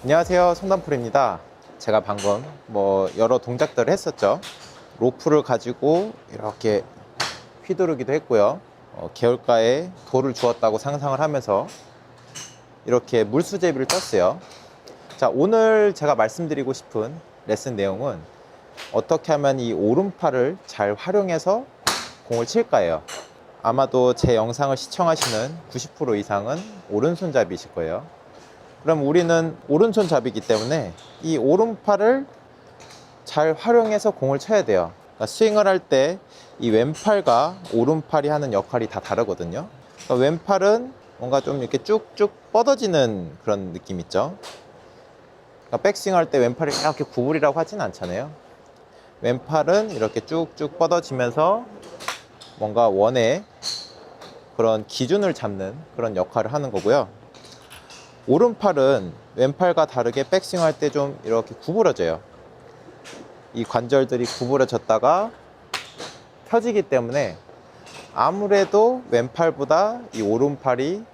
안녕하세요, 손담풀입니다. 제가 방금 여러 동작들을 했었죠. 로프를 가지고 이렇게 휘두르기도 했고요. 개울가에 돌을 주었다고 상상을 하면서 이렇게 물수제비를 떴어요. 자, 오늘 제가 말씀드리고 싶은 레슨 내용은 어떻게 하면 이 오른팔을 잘 활용해서 공을 칠까예요. 아마도 제 영상을 시청하시는 90% 이상은 오른손잡이실 거예요. 그럼 우리는 오른손잡이기 때문에 이 오른팔을 잘 활용해서 공을 쳐야 돼요. 그러니까 스윙을 할 때 이 왼팔과 오른팔이 하는 역할이 다 다르거든요. 그러니까 왼팔은 뭔가 좀 이렇게 쭉쭉 뻗어지는 그런 느낌 있죠. 그러니까 백스윙 할 때 왼팔이 이렇게 구부리라고 하진 않잖아요. 왼팔은 이렇게 쭉쭉 뻗어지면서 뭔가 원의 그런 기준을 잡는 그런 역할을 하는 거고요. 오른팔은 왼팔과 다르게 백스윙 할 때 좀 이렇게 구부러져요. 이 관절들이 구부러졌다가 펴지기 때문에 아무래도 왼팔보다 이 오른팔이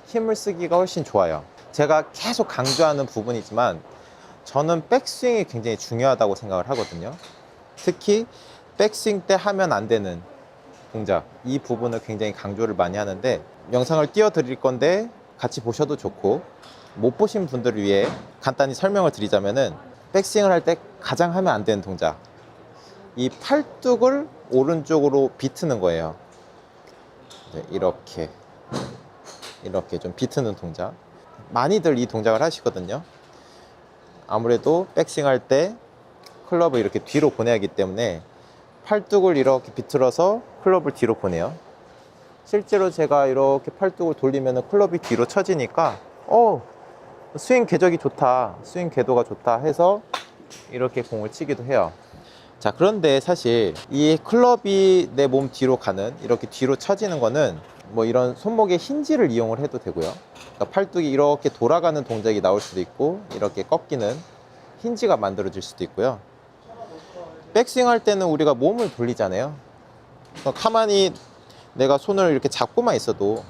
힘을 쓰기가 훨씬 좋아요. 제가 계속 강조하는 부분이지만 저는 백스윙이 굉장히 중요하다고 생각을 하거든요. 특히 백스윙 때 하면 안 되는 동작, 이 부분을 굉장히 강조를 많이 하는데 영상을 띄워드릴 건데 같이 보셔도 좋고, 못 보신 분들을 위해 간단히 설명을 드리자면은 백스윙을 할 때 가장 하면 안 되는 동작, 이 팔뚝을 오른쪽으로 비트는 거예요. 이렇게 좀 비트는 동작, 많이들 이 동작을 하시거든요. 아무래도 백스윙 할 때 클럽을 이렇게 뒤로 보내야 하기 때문에 팔뚝을 이렇게 비틀어서 클럽을 뒤로 보내요. 실제로 제가 이렇게 팔뚝을 돌리면 클럽이 뒤로 쳐지니까 스윙 궤적이 좋다, 스윙 궤도가 좋다 해서 이렇게 공을 치기도 해요. 자, 그런데 사실 이 클럽이 내 몸 뒤로 가는, 이렇게 뒤로 쳐지는 거는 이런 손목의 힌지를 이용을 해도 되고요. 그러니까 팔뚝이 이렇게 돌아가는 동작이 나올 수도 있고, 이렇게 꺾이는 힌지가 만들어질 수도 있고요. 백스윙 할 때는 우리가 몸을 돌리잖아요. 그러니까 가만히 내가 손을 이렇게 잡고만 있어도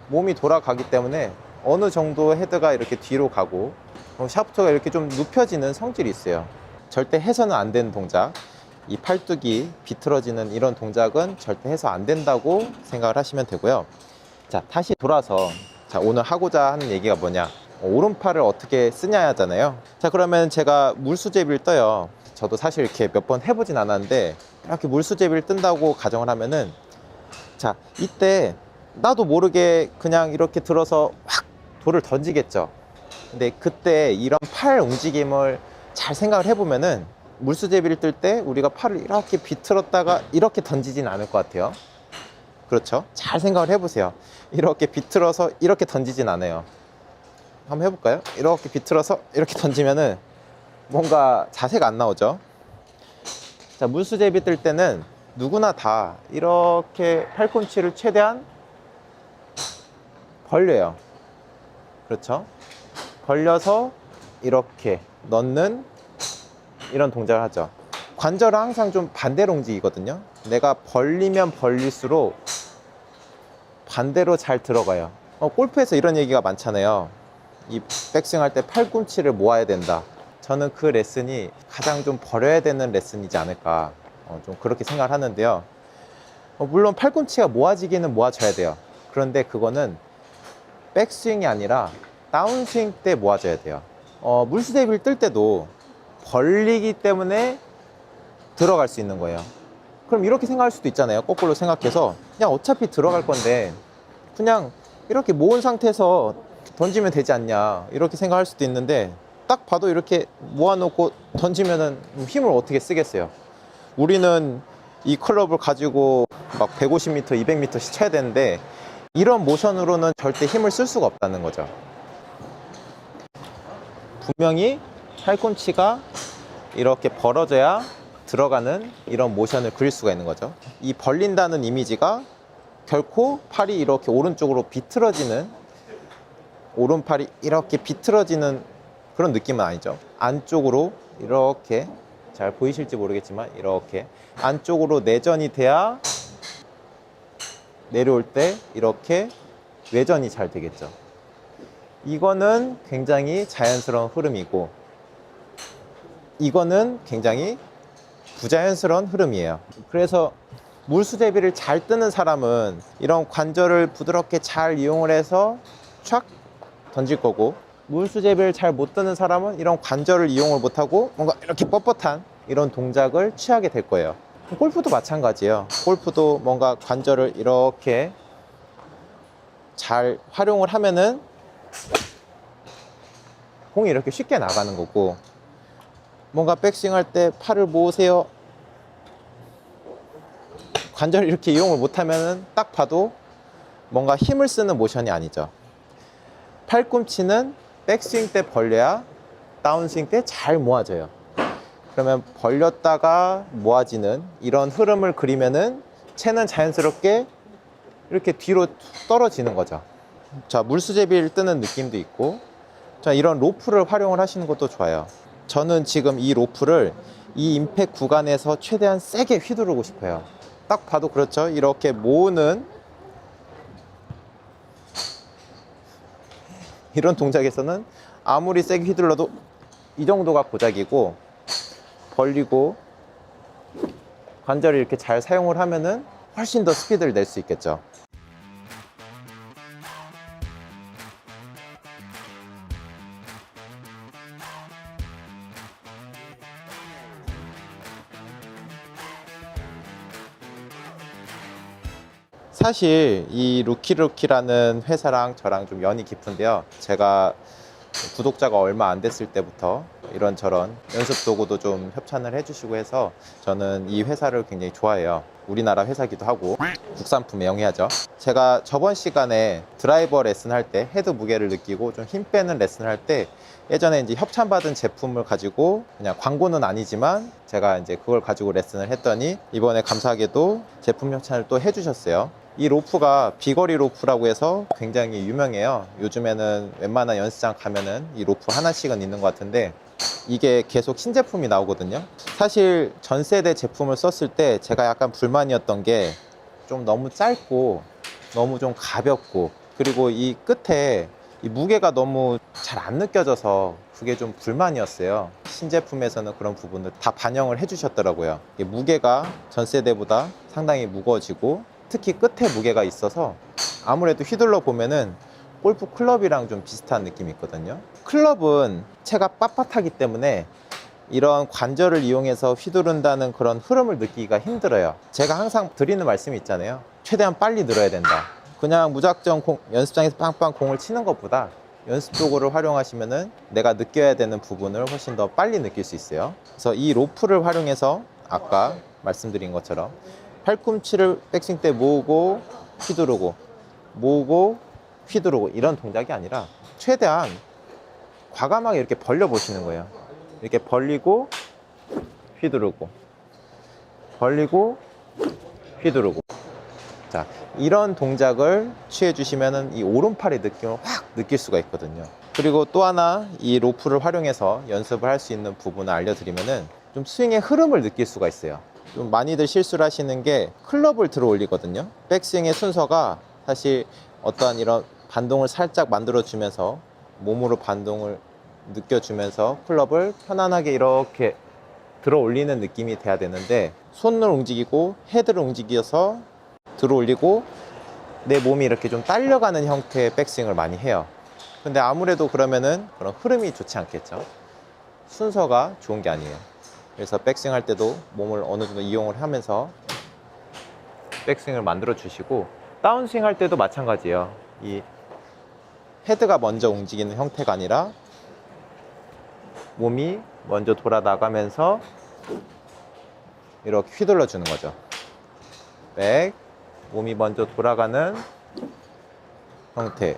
몸이 돌아가기 때문에 어느 정도 헤드가 이렇게 뒤로 가고 샤프트가 이렇게 좀 눕혀지는 성질이 있어요. 절대 해서는 안 되는 동작, 이 팔뚝이 비틀어지는 이런 동작은 절대 해서 안 된다고 생각을 하시면 되고요. 자, 다시 돌아서 오늘 하고자 하는 얘기가 뭐냐, 오른팔을 어떻게 쓰냐 하잖아요. 자, 그러면 제가 물수제비를 떠요. 저도 사실 이렇게 몇 번 해보진 않았는데 이렇게 물수제비를 뜬다고 가정을 하면은, 자, 이때 나도 모르게 그냥 이렇게 들어서 확 돌을 던지겠죠. 근데 그때 이런 팔 움직임을 잘 생각을 해보면은 물수제비를 뜰 때 우리가 팔을 이렇게 비틀었다가 이렇게 던지진 않을 것 같아요. 그렇죠? 잘 생각을 해보세요. 이렇게 비틀어서 이렇게 던지진 않아요. 한번 해볼까요? 이렇게 비틀어서 이렇게 던지면은 뭔가 자세가 안 나오죠. 자, 물수제비 뜰 때는 누구나 다 이렇게 팔꿈치를 최대한 벌려요. 그렇죠? 벌려서 이렇게 넣는 이런 동작을 하죠. 관절은 항상 좀 반대로 움직이거든요. 내가 벌리면 벌릴수록 반대로 잘 들어가요. 골프에서 이런 얘기가 많잖아요. 이 백스윙 할 때 팔꿈치를 모아야 된다. 저는 그 레슨이 가장 좀 버려야 되는 레슨이지 않을까, 좀 그렇게 생각을 하는데요. 물론 팔꿈치가 모아지기는 모아져야 돼요. 그런데 그거는 백스윙이 아니라 다운스윙 때 모아져야 돼요. 물수제비를 뜰 때도 벌리기 때문에 들어갈 수 있는 거예요. 그럼 이렇게 생각할 수도 있잖아요. 거꾸로 생각해서 그냥 어차피 들어갈 건데 그냥 이렇게 모은 상태에서 던지면 되지 않냐, 이렇게 생각할 수도 있는데, 딱 봐도 이렇게 모아놓고 던지면은 힘을 어떻게 쓰겠어요. 우리는 이 클럽을 가지고 막 150m, 200m씩 쳐야 되는데 이런 모션으로는 절대 힘을 쓸 수가 없다는 거죠. 분명히 팔꿈치가 이렇게 벌어져야 들어가는 이런 모션을 그릴 수가 있는 거죠. 이 벌린다는 이미지가 결코 팔이 이렇게 오른쪽으로 비틀어지는, 오른팔이 이렇게 비틀어지는 그런 느낌은 아니죠. 안쪽으로 이렇게, 잘 보이실지 모르겠지만 이렇게 안쪽으로 내전이 돼야 내려올 때 이렇게 외전이 잘 되겠죠. 이거는 굉장히 자연스러운 흐름이고, 이거는 굉장히 부자연스러운 흐름이에요. 그래서 물수제비를 잘 뜨는 사람은 이런 관절을 부드럽게 잘 이용을 해서 촥 던질 거고, 물수제비를 잘 못 뜨는 사람은 이런 관절을 이용을 못하고 뭔가 이렇게 뻣뻣한 이런 동작을 취하게 될 거예요. 골프도 마찬가지예요. 골프도 뭔가 관절을 이렇게 잘 활용을 하면은 공이 이렇게 쉽게 나가는 거고, 뭔가 백스윙 할 때 팔을 모으세요, 관절을 이렇게 이용을 못하면은 딱 봐도 뭔가 힘을 쓰는 모션이 아니죠. 팔꿈치는 백스윙 때 벌려야 다운스윙 때 잘 모아져요. 그러면 벌렸다가 모아지는 이런 흐름을 그리면은 채는 자연스럽게 이렇게 뒤로 떨어지는 거죠. 자, 물수제비를 뜨는 느낌도 있고, 자, 이런 로프를 활용을 하시는 것도 좋아요. 저는 지금 이 로프를 이 임팩 구간에서 최대한 세게 휘두르고 싶어요. 딱 봐도 그렇죠. 이렇게 모으는 이런 동작에서는 아무리 세게 휘둘러도 이 정도가 고작이고, 벌리고 관절을 이렇게 잘 사용을 하면은 훨씬 더 스피드를 낼 수 있겠죠. 사실 이 루키루키라는 회사랑 저랑 좀 연이 깊은데요. 제가 구독자가 얼마 안 됐을 때부터 이런저런 연습 도구도 좀 협찬을 해주시고 해서 저는 이 회사를 굉장히 좋아해요. 우리나라 회사기도 하고 국산품에 영위하죠. 제가 저번 시간에 드라이버 레슨 할 때 헤드 무게를 느끼고 좀 힘 빼는 레슨을 할 때 예전에 이제 협찬받은 제품을 가지고, 그냥 광고는 아니지만 제가 이제 그걸 가지고 레슨을 했더니 이번에 감사하게도 제품 협찬을 또 해주셨어요. 이 로프가 비거리 로프라고 해서 굉장히 유명해요. 요즘에는 웬만한 연습장 가면은 이 로프 하나씩은 있는 것 같은데, 이게 계속 신제품이 나오거든요. 사실 전 세대 제품을 썼을 때 제가 약간 불만이었던 게 좀 너무 짧고 너무 좀 가볍고, 그리고 이 끝에 이 무게가 너무 잘 안 느껴져서 그게 좀 불만이었어요. 신제품에서는 그런 부분을 다 반영을 해주셨더라고요. 무게가 전 세대보다 상당히 무거워지고, 특히 끝에 무게가 있어서 아무래도 휘둘러 보면은 골프 클럽이랑 좀 비슷한 느낌이 있거든요. 클럽은 채가 빳빳하기 때문에 이런 관절을 이용해서 휘두른다는 그런 흐름을 느끼기가 힘들어요. 제가 항상 드리는 말씀이 있잖아요. 최대한 빨리 늘어야 된다. 그냥 무작정 연습장에서 빵빵 공을 치는 것보다 연습 도구를 활용하시면은 내가 느껴야 되는 부분을 훨씬 더 빨리 느낄 수 있어요. 그래서 이 로프를 활용해서 아까 말씀드린 것처럼 팔꿈치를 백스윙 때 모으고 휘두르고, 모으고 휘두르고, 이런 동작이 아니라 최대한 과감하게 이렇게 벌려 보시는 거예요. 이렇게 벌리고 휘두르고, 벌리고 휘두르고. 자, 이런 동작을 취해 주시면은 이 오른팔의 느낌을 확 느낄 수가 있거든요. 그리고 또 하나, 이 로프를 활용해서 연습을 할 수 있는 부분을 알려드리면은 좀 스윙의 흐름을 느낄 수가 있어요. 좀 많이들 실수를 하시는 게 클럽을 들어 올리거든요. 백스윙의 순서가 사실 어떠한 이런 반동을 살짝 만들어 주면서, 몸으로 반동을 느껴주면서 클럽을 편안하게 이렇게 들어 올리는 느낌이 돼야 되는데, 손을 움직이고 헤드를 움직여서 들어 올리고 내 몸이 이렇게 좀 딸려가는 형태의 백스윙을 많이 해요. 근데 아무래도 그러면은 그런 흐름이 좋지 않겠죠. 순서가 좋은 게 아니에요. 그래서 백스윙 할 때도 몸을 어느 정도 이용을 하면서 백스윙을 만들어 주시고, 다운스윙 할 때도 마찬가지예요. 이 헤드가 먼저 움직이는 형태가 아니라 몸이 먼저 돌아 나가면서 이렇게 휘둘러 주는 거죠. 백, 몸이 먼저 돌아가는 형태.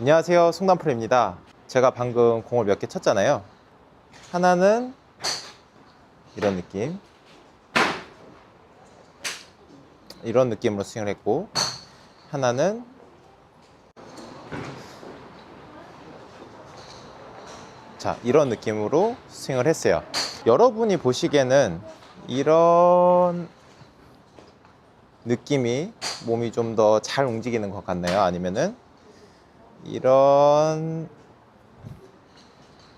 안녕하세요, 송단프로입니다. 제가 방금 공을 몇 개 쳤잖아요. 하나는 이런 느낌, 이런 느낌으로 스윙을 했고, 하나는 자, 이런 느낌으로 스윙을 했어요. 여러분이 보시기에는 이런 느낌이 몸이 좀 더 잘 움직이는 것 같나요? 아니면은 이런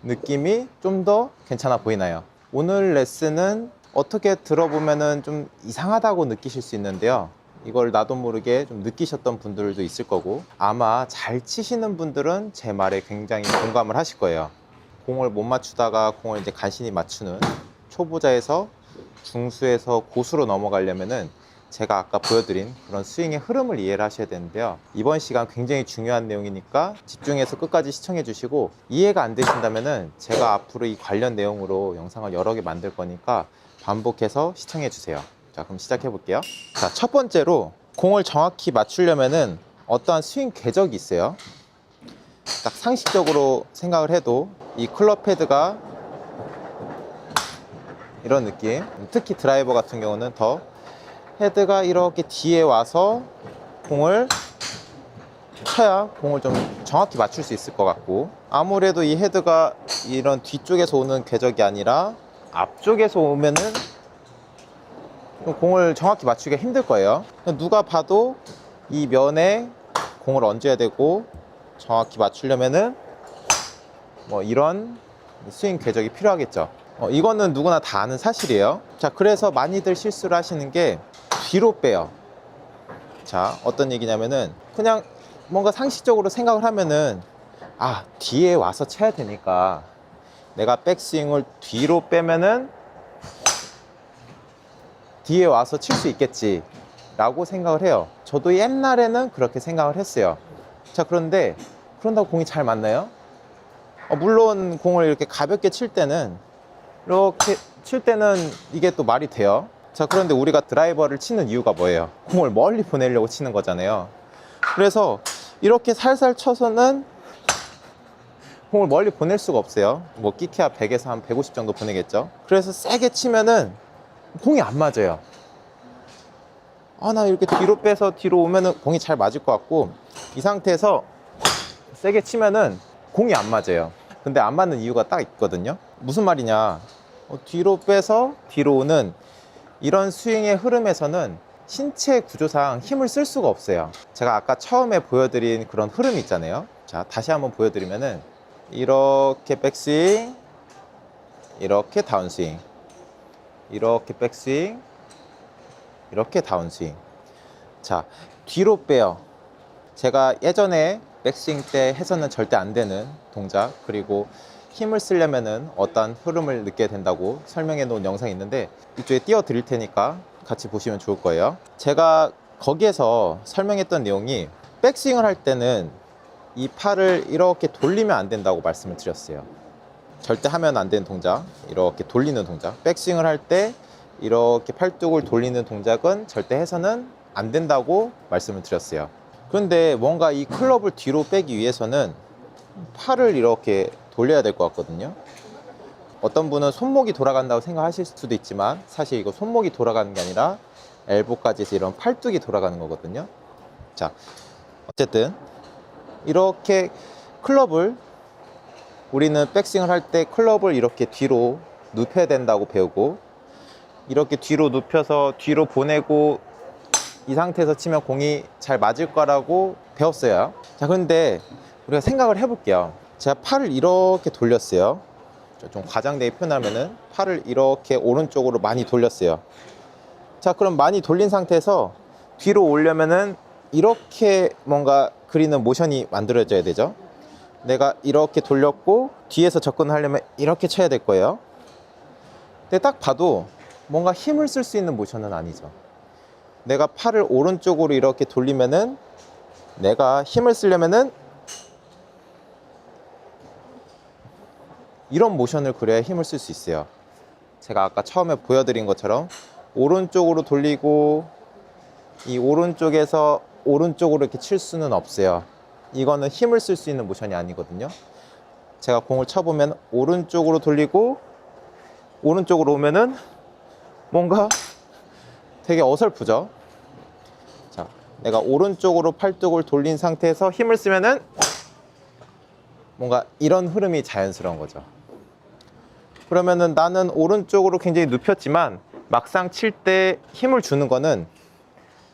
느낌이 좀 더 괜찮아 보이나요? 오늘 레슨은 어떻게 들어보면은 좀 이상하다고 느끼실 수 있는데요. 이걸 나도 모르게 좀 느끼셨던 분들도 있을 거고, 아마 잘 치시는 분들은 제 말에 굉장히 공감을 하실 거예요. 공을 못 맞추다가 공을 이제 간신히 맞추는 초보자에서 중수에서 고수로 넘어가려면은 제가 아까 보여드린 그런 스윙의 흐름을 이해를 하셔야 되는데요. 이번 시간 굉장히 중요한 내용이니까 집중해서 끝까지 시청해 주시고, 이해가 안 되신다면은 제가 앞으로 이 관련 내용으로 영상을 여러 개 만들 거니까 반복해서 시청해 주세요. 자, 그럼 시작해 볼게요. 자, 첫 번째로 공을 정확히 맞추려면은 어떠한 스윙 궤적이 있어요. 딱 상식적으로 생각을 해도 이 클럽 헤드가 이런 느낌, 특히 드라이버 같은 경우는 더 헤드가 이렇게 뒤에 와서 공을 쳐야 공을 좀 정확히 맞출 수 있을 것 같고, 아무래도 이 헤드가 이런 뒤쪽에서 오는 궤적이 아니라 앞쪽에서 오면은 공을 정확히 맞추기가 힘들 거예요. 누가 봐도 이 면에 공을 얹어야 되고, 정확히 맞추려면은 뭐 이런 스윙 궤적이 필요하겠죠. 이거는 누구나 다 아는 사실이에요. 자, 그래서 많이들 실수를 하시는 게 뒤로 빼요. 자, 어떤 얘기냐면은 그냥 뭔가 상식적으로 생각을 하면은, 아, 뒤에 와서 쳐야 되니까 내가 백스윙을 뒤로 빼면은 뒤에 와서 칠 수 있겠지 라고 생각을 해요. 저도 옛날에는 그렇게 생각을 했어요. 자, 그런데 그런다고 공이 잘 맞나요? 물론 공을 이렇게 가볍게 칠 때는, 이렇게 칠 때는 이게 또 말이 돼요. 자, 그런데 우리가 드라이버를 치는 이유가 뭐예요? 공을 멀리 보내려고 치는 거잖아요. 그래서 이렇게 살살 쳐서는 공을 멀리 보낼 수가 없어요. 뭐 끼케야 100에서 한 150 정도 보내겠죠. 그래서 세게 치면은 공이 안 맞아요. 나 이렇게 뒤로 빼서 뒤로 오면은 공이 잘 맞을 것 같고, 이 상태에서 세게 치면은 공이 안 맞아요. 근데 안 맞는 이유가 딱 있거든요. 무슨 말이냐, 뒤로 빼서 뒤로 오는 이런 스윙의 흐름에서는 신체 구조상 힘을 쓸 수가 없어요. 제가 아까 처음에 보여드린 그런 흐름이 있잖아요. 자, 다시 한번 보여드리면은 이렇게 백스윙, 이렇게 다운스윙, 이렇게 백스윙, 이렇게 다운스윙. 자, 뒤로 빼요. 제가 예전에 백스윙 때 해서는 절대 안 되는 동작, 그리고 힘을 쓰려면은 어떤 흐름을 느껴야 된다고 설명해 놓은 영상이 있는데, 이쪽에 띄워 드릴 테니까 같이 보시면 좋을 거예요. 제가 거기에서 설명했던 내용이, 백스윙을 할 때는 이 팔을 이렇게 돌리면 안 된다고 말씀을 드렸어요. 절대 하면 안 되는 동작, 이렇게 돌리는 동작, 백스윙을 할 때 이렇게 팔뚝을 돌리는 동작은 절대 해서는 안 된다고 말씀을 드렸어요. 그런데 뭔가 이 클럽을 뒤로 빼기 위해서는 팔을 이렇게 돌려야 될 것 같거든요. 어떤 분은 손목이 돌아간다고 생각하실 수도 있지만, 사실 이거 손목이 돌아가는 게 아니라 엘보까지 해서 이런 팔뚝이 돌아가는 거거든요. 자, 어쨌든 이렇게 클럽을, 우리는 백스윙을 할 때 클럽을 이렇게 뒤로 눕혀야 된다고 배우고, 이렇게 뒤로 눕혀서 뒤로 보내고 이 상태에서 치면 공이 잘 맞을 거라고 배웠어요. 자, 그런데 우리가 생각을 해볼게요. 제가 팔을 이렇게 돌렸어요. 좀 과장되게 표현하면은 팔을 이렇게 오른쪽으로 많이 돌렸어요. 자, 그럼 많이 돌린 상태에서 뒤로 오려면은 이렇게 뭔가 그리는 모션이 만들어져야 되죠. 내가 이렇게 돌렸고 뒤에서 접근하려면 이렇게 쳐야 될 거예요. 근데 딱 봐도 뭔가 힘을 쓸 수 있는 모션은 아니죠. 내가 팔을 오른쪽으로 이렇게 돌리면은, 내가 힘을 쓰려면은 이런 모션을 그려야 힘을 쓸 수 있어요. 제가 아까 처음에 보여드린 것처럼 오른쪽으로 돌리고 이 오른쪽에서 오른쪽으로 이렇게 칠 수는 없어요. 이거는 힘을 쓸 수 있는 모션이 아니거든요. 제가 공을 쳐보면 오른쪽으로 돌리고 오른쪽으로 오면은 뭔가 되게 어설프죠. 자, 내가 오른쪽으로 팔뚝을 돌린 상태에서 힘을 쓰면은 뭔가 이런 흐름이 자연스러운 거죠. 그러면은 나는 오른쪽으로 굉장히 눕혔지만 막상 칠 때 힘을 주는 거는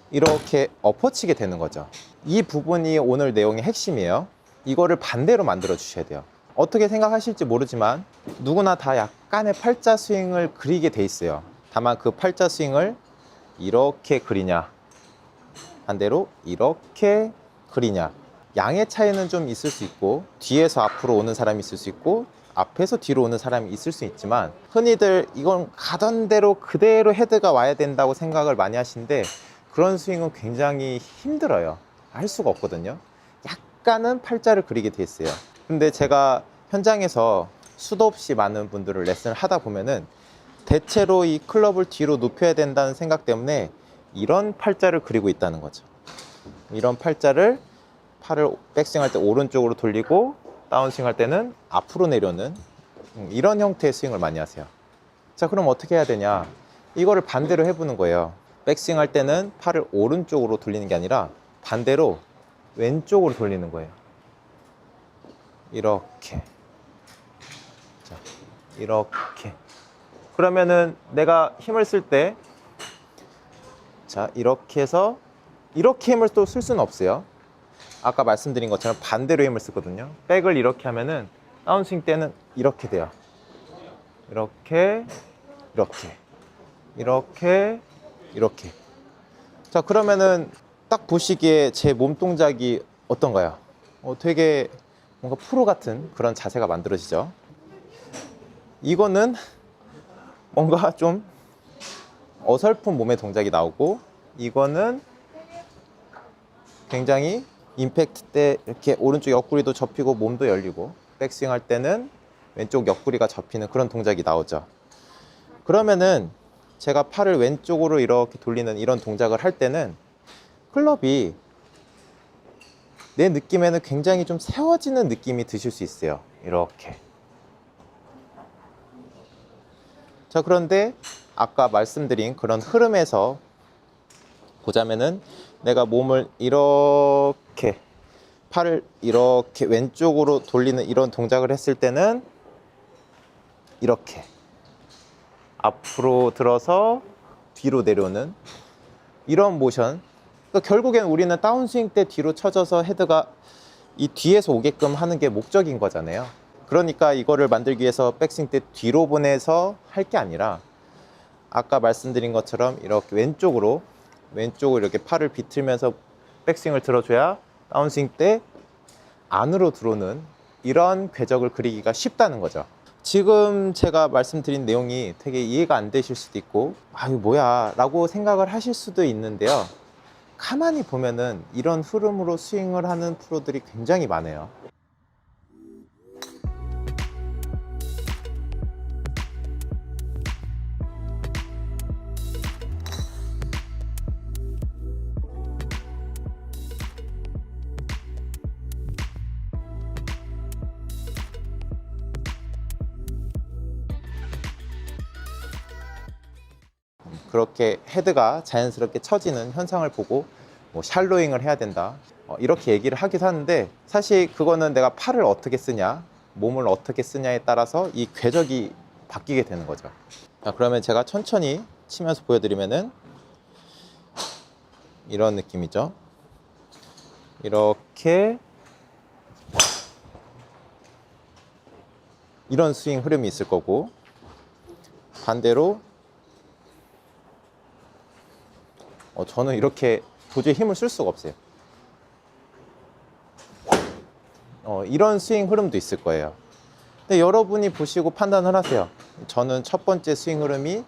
이렇게 엎어치게 되는 거죠. 이 부분이 오늘 내용의 핵심이에요. 이거를 반대로 만들어 주셔야 돼요. 어떻게 생각하실지 모르지만 누구나 다 약간의 팔자 스윙을 그리게 돼 있어요. 다만 그 팔자 스윙을 이렇게 그리냐 반대로 이렇게 그리냐, 양의 차이는 좀 있을 수 있고 뒤에서 앞으로 오는 사람이 있을 수 있고 앞에서 뒤로 오는 사람이 있을 수 있지만 흔히들 이건 가던 대로 그대로 헤드가 와야 된다고 생각을 많이 하시는데 그런 스윙은 굉장히 힘들어요. 할 수가 없거든요. 약간은 팔자를 그리게 돼 있어요. 근데 제가 현장에서 수도 없이 많은 분들을 레슨을 하다 보면은 대체로 이 클럽을 뒤로 눕혀야 된다는 생각 때문에 이런 팔자를 그리고 있다는 거죠. 이런 팔자를 팔을 백스윙 할 때 오른쪽으로 돌리고 다운스윙 할 때는 앞으로 내려오는 이런 형태의 스윙을 많이 하세요. 자, 그럼 어떻게 해야 되냐? 이거를 반대로 해보는 거예요. 백스윙 할 때는 팔을 오른쪽으로 돌리는 게 아니라 반대로 왼쪽으로 돌리는 거예요. 이렇게. 자, 이렇게. 그러면은 내가 힘을 쓸 때, 자, 이렇게 해서 이렇게 힘을 또 쓸 수는 없어요. 아까 말씀드린 것처럼 반대로 힘을 쓰거든요. 백을 이렇게 하면은 다운스윙 때는 이렇게 돼요. 이렇게, 이렇게, 이렇게, 이렇게. 자, 그러면은 딱 보시기에 제 몸 동작이 어떤가요? 되게 뭔가 프로 같은 그런 자세가 만들어지죠. 이거는 뭔가 좀 어설픈 몸의 동작이 나오고, 이거는 굉장히 임팩트 때 이렇게 오른쪽 옆구리도 접히고 몸도 열리고, 백스윙 할 때는 왼쪽 옆구리가 접히는 그런 동작이 나오죠. 그러면은 제가 팔을 왼쪽으로 이렇게 돌리는 이런 동작을 할 때는 클럽이 내 느낌에는 굉장히 좀 세워지는 느낌이 드실 수 있어요. 이렇게. 자, 그런데 아까 말씀드린 그런 흐름에서 보자면은 내가 몸을 이렇게 팔을 이렇게 왼쪽으로 돌리는 이런 동작을 했을 때는 이렇게 앞으로 들어서 뒤로 내려오는 이런 모션. 그러니까 결국엔 우리는 다운스윙 때 뒤로 쳐져서 헤드가 이 뒤에서 오게끔 하는 게 목적인 거잖아요. 그러니까 이거를 만들기 위해서 백스윙 때 뒤로 보내서 할 게 아니라 아까 말씀드린 것처럼 이렇게 왼쪽으로 이렇게 팔을 비틀면서 백스윙을 들어줘야 다운스윙 때 안으로 들어오는 이런 궤적을 그리기가 쉽다는 거죠. 지금 제가 말씀드린 내용이 되게 이해가 안 되실 수도 있고, 아, 이거 뭐야 라고 생각을 하실 수도 있는데요. 가만히 보면은 이런 흐름으로 스윙을 하는 프로들이 굉장히 많아요. 그렇게 헤드가 자연스럽게 처지는 현상을 보고 뭐 샬로잉을 해야 된다, 이렇게 얘기를 하기도 하는데, 사실 그거는 내가 팔을 어떻게 쓰냐, 몸을 어떻게 쓰냐에 따라서 이 궤적이 바뀌게 되는 거죠. 자, 그러면 제가 천천히 치면서 보여드리면은 이런 느낌이죠. 이렇게 이런 스윙 흐름이 있을 거고, 반대로 저는 이렇게 도저히 힘을 쓸 수가 없어요. 이런 스윙 흐름도 있을 거예요. 근데 여러분이 보시고 판단을 하세요. 저는 첫 번째 스윙 흐름이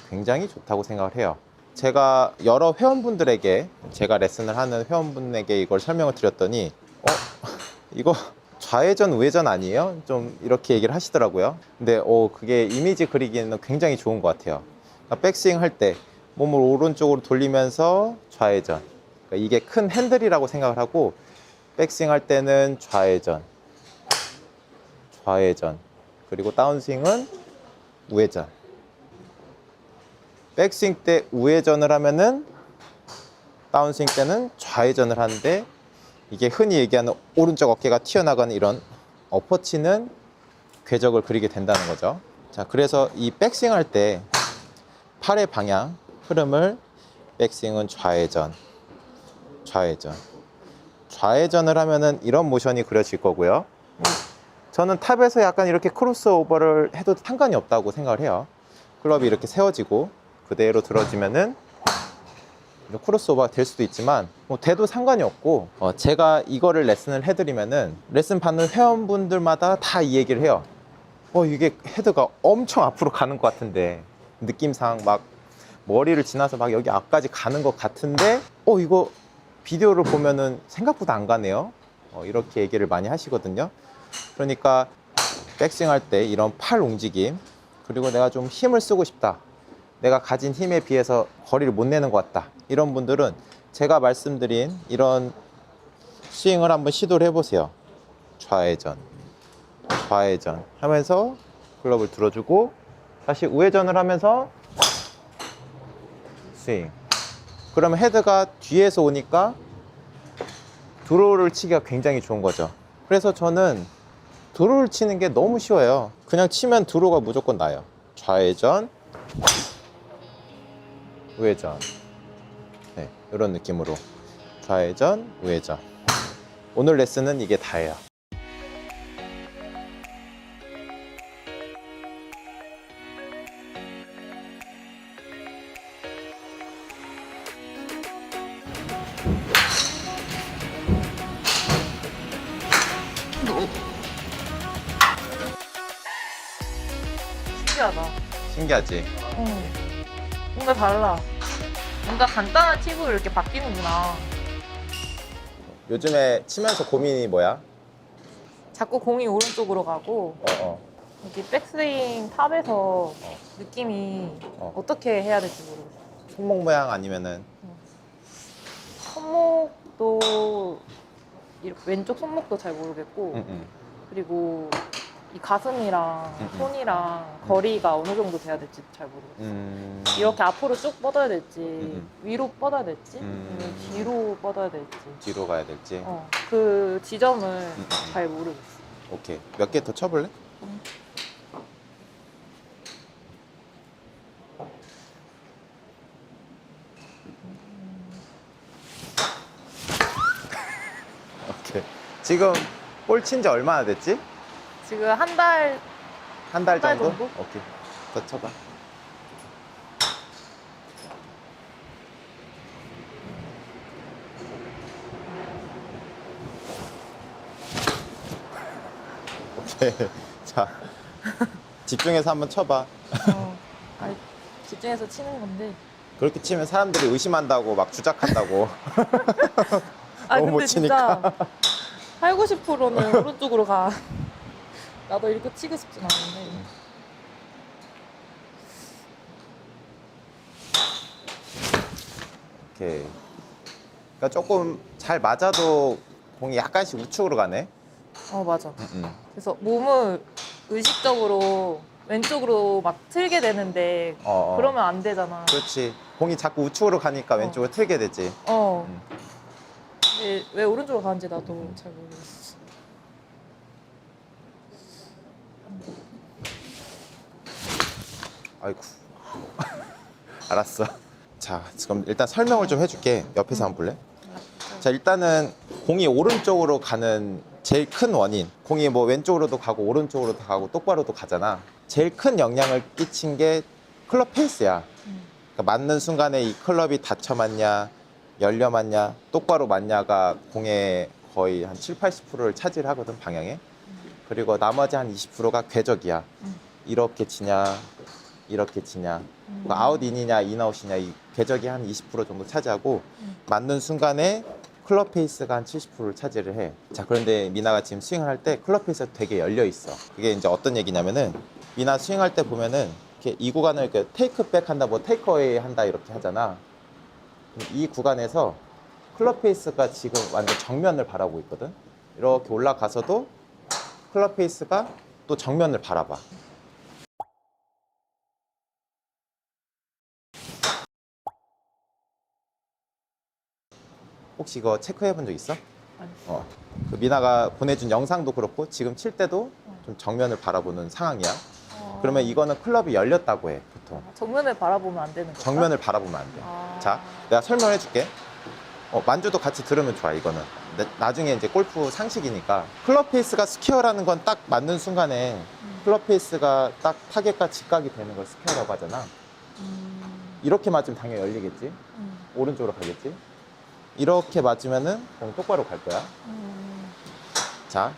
굉장히 좋다고 생각을 해요. 제가 여러 회원분들에게, 제가 레슨을 하는 회원분에게 이걸 설명을 드렸더니 이거 좌회전 우회전 아니에요? 좀 이렇게 얘기를 하시더라고요. 근데 그게 이미지 그리기에는 굉장히 좋은 것 같아요. 그러니까 백스윙 할 때 몸을 오른쪽으로 돌리면서 좌회전, 그러니까 이게 큰 핸들이라고 생각을 하고 백스윙 할 때는 좌회전, 좌회전. 그리고 다운스윙은 우회전. 백스윙 때 우회전을 하면은 다운스윙 때는 좌회전을 하는데, 이게 흔히 얘기하는 오른쪽 어깨가 튀어나가는 이런 어퍼치는 궤적을 그리게 된다는 거죠. 자, 그래서 이 백스윙 할 때 팔의 방향, 흐름을 백스윙은 좌회전, 좌회전. 좌회전을 하면은 이런 모션이 그려질 거고요. 저는 탑에서 약간 이렇게 크로스오버를 해도 상관이 없다고 생각을 해요. 클럽이 이렇게 세워지고 그대로 들어지면은 크로스오버가 될 수도 있지만 뭐 돼도 상관이 없고, 제가 이거를 레슨을 해드리면은 레슨 받는 회원분들마다 다 이 얘기를 해요. 이게 헤드가 엄청 앞으로 가는 것 같은데, 느낌상 막 머리를 지나서 막 여기 앞까지 가는 것 같은데 이거 비디오를 보면은 생각보다 안 가네요. 이렇게 얘기를 많이 하시거든요. 그러니까 백스윙 할 때 이런 팔 움직임, 그리고 내가 좀 힘을 쓰고 싶다, 내가 가진 힘에 비해서 거리를 못 내는 것 같다, 이런 분들은 제가 말씀드린 이런 스윙을 한번 시도를 해보세요. 좌회전, 좌회전 하면서 클럽을 들어주고 다시 우회전을 하면서 스윙. 그러면 헤드가 뒤에서 오니까 드로우를 치기가 굉장히 좋은 거죠. 그래서 저는 드로우를 치는 게 너무 쉬워요. 그냥 치면 드로우가 무조건 나요. 좌회전, 우회전. 네, 이런 느낌으로 좌회전, 우회전. 오늘 레슨은 이게 다예요. 신기하다. 신기하지? 뭔가 달라. 뭔가 간단한 팁으로 이렇게 바뀌는구나. 요즘에 치면서 고민이 뭐야? 자꾸 공이 오른쪽으로 가고 여기 백스윙 탑에서 느낌이 어떻게 해야 될지 모르겠어. 손목 모양 아니면은 손목도 왼쪽 손목도 잘 모르겠고 그리고 이 가슴이랑 손이랑 거리가 어느 정도 돼야 될지 잘 모르겠어. 이렇게 앞으로 쭉 뻗어야 될지 위로 뻗어야 될지 아니면 뒤로 뻗어야 될지 뒤로 가야 될지. 그 지점을 잘 모르겠어. 오케이. 몇 개 더 쳐볼래? 오케이. 지금 볼 친 지 얼마나 됐지? 지금 한 달 한 달 달 정도? 정도? 오케이. 더 쳐봐. 오케이. 자, 집중해서 한번 쳐봐. 아니, 집중해서 치는 건데. 그렇게 치면 사람들이 의심한다고 막 주작한다고. 아 너무 못 근데 진짜 치니까. 8, 90%는 오른쪽으로 가. 나도 이렇게 치고 싶진 않은데. 오케이. 그러니까 조금 잘 맞아도 공이 약간씩 우측으로 가네. 맞아. 그래서 몸을 의식적으로 왼쪽으로 막 틀게 되는데 그러면 안 되잖아. 그렇지. 공이 자꾸 우측으로 가니까 왼쪽으로 틀게 되지. 왜 오른쪽으로 가는지 나도 잘 모르겠어. 아이고. 알았어. 자, 그럼 일단 설명을 좀 해줄게. 옆에서 한번 볼래? 자, 일단은 공이 오른쪽으로 가는 제일 큰 원인, 공이 뭐 왼쪽으로도 가고 오른쪽으로도 가고 똑바로도 가잖아. 제일 큰 영향을 끼친 게 클럽 페이스야. 그러니까 맞는 순간에 이 클럽이 닫혀 맞냐, 열려 맞냐, 똑바로 맞냐가 공의 거의 한 7, 80%를 차지하거든, 방향에. 그리고 나머지 한 20%가 궤적이야. 이렇게 치냐, 이렇게 치냐, 아웃인이냐 인아웃이냐, 이 궤적이 한 20% 정도 차지하고 맞는 순간에 클럽 페이스가 한 70%를 차지를 해. 자, 그런데 미나가 지금 스윙을 할 때 클럽 페이스가 되게 열려 있어. 그게 이제 어떤 얘기냐면은, 미나 스윙할 때 보면은 이렇게 이 구간을 이렇게 테이크백 한다, 뭐 테이크어웨이 한다 이렇게 하잖아. 이 구간에서 클럽 페이스가 지금 완전 정면을 바라보고 있거든. 이렇게 올라가서도 클럽 페이스가 또 정면을 바라봐. 혹시 이거 체크해 본 적 있어? 아니. 그 미나가 보내준 영상도 그렇고 지금 칠 때도 좀 정면을 바라보는 상황이야. 그러면 이거는 클럽이 열렸다고 해, 보통. 정면을 바라보면 안 되는 거야? 정면을 바라보면 안 돼. 자, 내가 설명해 줄게. 만주도 같이 들으면 좋아, 이거는. 나중에 이제 골프 상식이니까. 클럽 페이스가 스퀘어라는 건 딱 맞는 순간에 클럽 페이스가 딱 타겟과 직각이 되는 걸 스퀘어라고 하잖아. 이렇게 맞으면 당연히 열리겠지. 오른쪽으로 가겠지. 이렇게 맞으면은 공 똑바로 갈 거야. 자,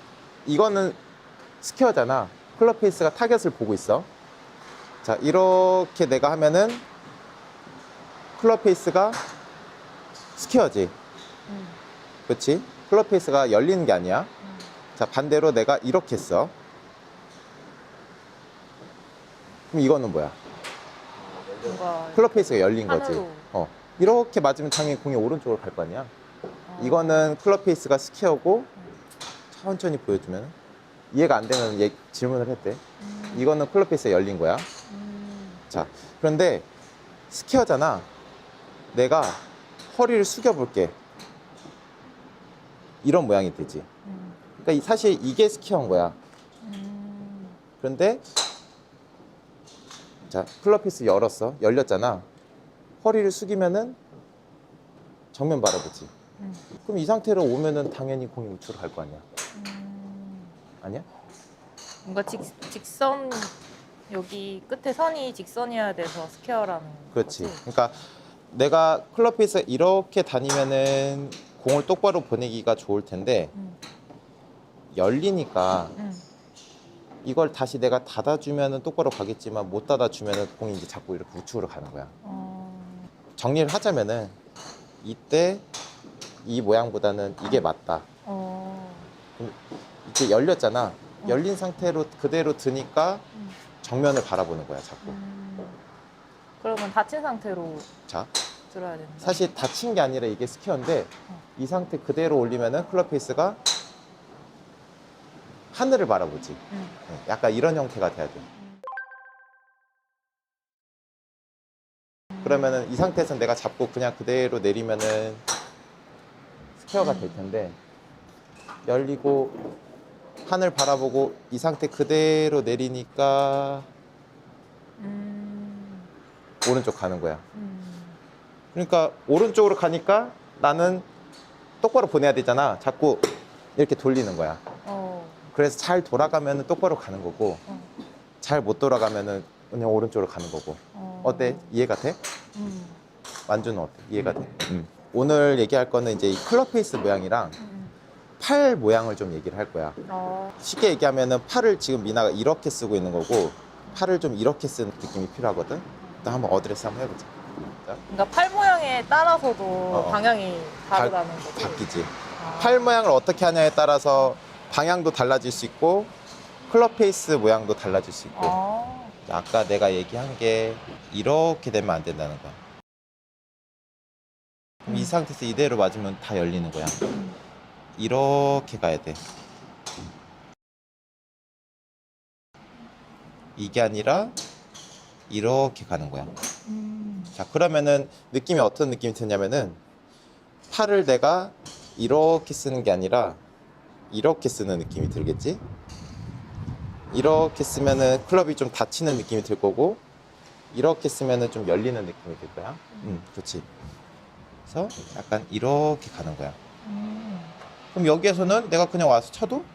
이거는 스퀘어잖아. 클럽 페이스가 타겟을 보고 있어. 자, 이렇게 내가 하면은 클럽 페이스가 스퀘어지. 그렇지? 클럽 페이스가 열리는 게 아니야. 자, 반대로 내가 이렇게 했어. 그럼 이거는 뭐야? 클럽 페이스가 열린 거지. 하늘로. 이렇게 맞으면 당연히 공이 오른쪽으로 갈 거 아니야. 이거는 클럽 페이스가 스퀘어고 천천히 보여주면 이해가 안 되면 질문을 했대. 이거는 클럽 페이스가 열린 거야. 자, 그런데 스퀘어잖아. 내가 허리를 숙여 볼게. 이런 모양이 되지. 그러니까 사실 이게 스퀘어인 거야. 그런데 자, 클럽 페이스 열었어. 열렸잖아. 허리를 숙이면은 정면 바라보지. 그럼 이 상태로 오면은 당연히 공이 우측으로 갈 거 아니야. 아니야? 뭔가 직선 여기 끝에 선이 직선이어야 돼서 스퀘어라는 그렇지. 거지? 그러니까 내가 클럽 페이스가 이렇게 다니면은 공을 똑바로 보내기가 좋을 텐데 열리니까 이걸 다시 내가 닫아주면은 똑바로 가겠지만 못 닫아주면은 공이 이제 자꾸 이렇게 우측으로 가는 거야. 정리를 하자면은 이때 이 모양보다는 이게 맞다. 그럼 이제 열렸잖아. 열린 상태로 그대로 드니까 정면을 바라보는 거야, 자꾸. 그러면 닫힌 상태로 자, 들어야 된다. 사실 닫힌 게 아니라 이게 스퀘어인데 이 상태 그대로 올리면은 클럽 페이스가 하늘을 바라보지. 약간 이런 형태가 돼야 돼. 그러면은 이 상태에서 내가 잡고 그냥 그대로 내리면은 스퀘어가 될 텐데 열리고 하늘 바라보고 이 상태 그대로 내리니까 오른쪽 가는 거야. 그러니까 오른쪽으로 가니까 나는 똑바로 보내야 되잖아. 자꾸 이렇게 돌리는 거야. 그래서 잘 돌아가면 똑바로 가는 거고 잘 못 돌아가면은 그냥 오른쪽으로 가는 거고. 어때? 이해가 돼? 완주는 어때? 이해가 돼? 오늘 얘기할 거는 이제 이 클럽 페이스 모양이랑 팔 모양을 좀 얘기를 할 거야. 쉽게 얘기하면은 팔을 지금 미나가 이렇게 쓰고 있는 거고 팔을 좀 이렇게 쓰는 느낌이 필요하거든. 일단 한번 어드레스 한번 해보자. 자. 그러니까 팔 모양에 따라서도 방향이 다르다는 거지? 바뀌지. 팔 모양을 어떻게 하냐에 따라서 방향도 달라질 수 있고 클럽 페이스 모양도 달라질 수 있고 아까 내가 얘기한 게 이렇게 되면 안 된다는 거야. 그럼 이 상태에서 이대로 맞으면 다 열리는 거야. 이렇게 가야 돼. 이게 아니라 이렇게 가는 거야. 자, 그러면은 느낌이 어떤 느낌이 드냐면은 팔을 내가 이렇게 쓰는 게 아니라 이렇게 쓰는 느낌이 들겠지? 이렇게 쓰면은 클럽이 좀 닫히는 느낌이 들 거고 이렇게 쓰면은 좀 열리는 느낌이 들 거야. 그렇지. 그래서 약간 이렇게 가는 거야. 그럼 여기에서는 내가 그냥 와서 쳐도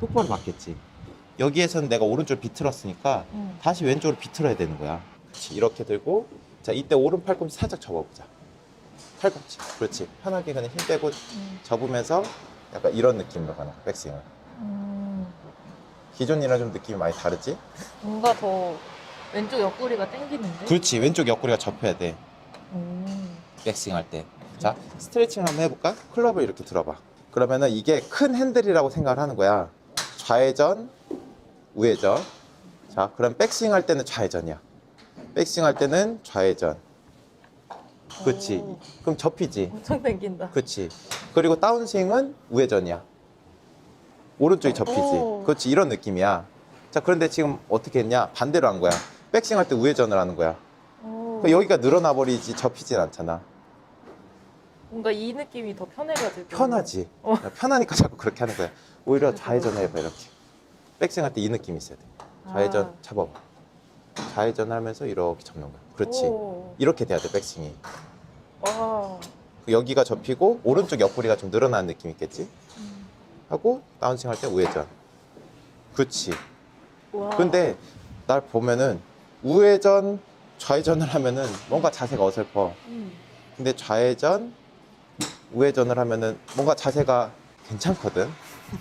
똑바로 맞겠지. 여기에서는 내가 오른쪽을 비틀었으니까 다시 왼쪽으로 비틀어야 되는 거야. 그렇지. 이렇게 들고 자, 이때 오른 팔꿈치 살짝 접어보자. 팔꿈치. 그렇지. 편하게 그냥 힘 빼고 접으면서 약간 이런 느낌으로 가는 거야. 백스윙을. 기존이랑 좀 느낌이 많이 다르지? 뭔가 더 왼쪽 옆구리가 당기는데? 그렇지. 왼쪽 옆구리가 접혀야 돼. 백스윙 할 때. 자, 스트레칭 한번 해볼까? 클럽을 이렇게 들어봐. 그러면은 이게 큰 핸들이라고 생각을 하는 거야. 좌회전, 우회전. 자, 그럼 백스윙 할 때는 좌회전이야. 백스윙 할 때는 좌회전. 그렇지. 오, 그럼 접히지. 엄청 당긴다. 그렇지. 그리고 다운스윙은 우회전이야. 오른쪽이 접히지. 오. 그렇지. 이런 느낌이야. 자, 그런데 지금 어떻게 했냐? 반대로 한 거야. 백스윙 할 때 우회전을 하는 거야. 오. 그러니까 여기가 늘어나 버리지 접히진 않잖아. 뭔가 이 느낌이 더 편해가지고. 편하지. 편하니까 자꾸 그렇게 하는 거야. 오히려 좌회전 해봐, 이렇게. 백스윙 할 때 이 느낌이 있어야 돼. 좌회전 아. 잡아봐. 좌회전 하면서 이렇게 잡는 거야. 그렇지. 오. 이렇게 돼야 돼, 백스윙이. 와. 여기가 접히고 오른쪽 옆구리가 좀 늘어나는 느낌 있겠지? 음. 하고 다운스윙 할 때 우회전. 그렇지. 와. 근데 날 보면은 우회전, 좌회전을 하면은 뭔가 자세가 어설퍼. 근데 좌회전, 우회전을 하면은 뭔가 자세가 괜찮거든.